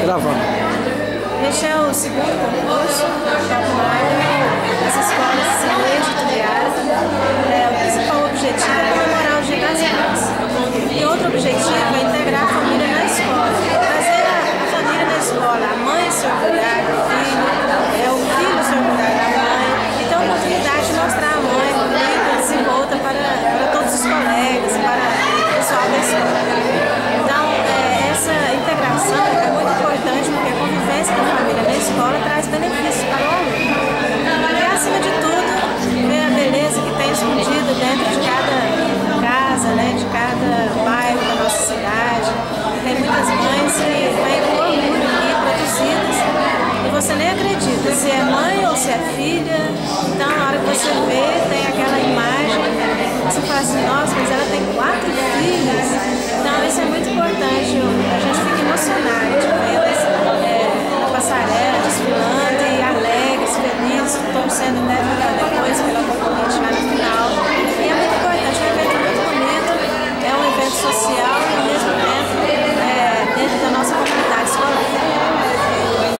Gravando. Este é o segundo concurso das escolas Cileide de Tubiara. O principal objetivo é comemorar o Dia das Mães. E outro objetivo é integrar a família na escola, trazer a família na escola, a mãe se orgulhar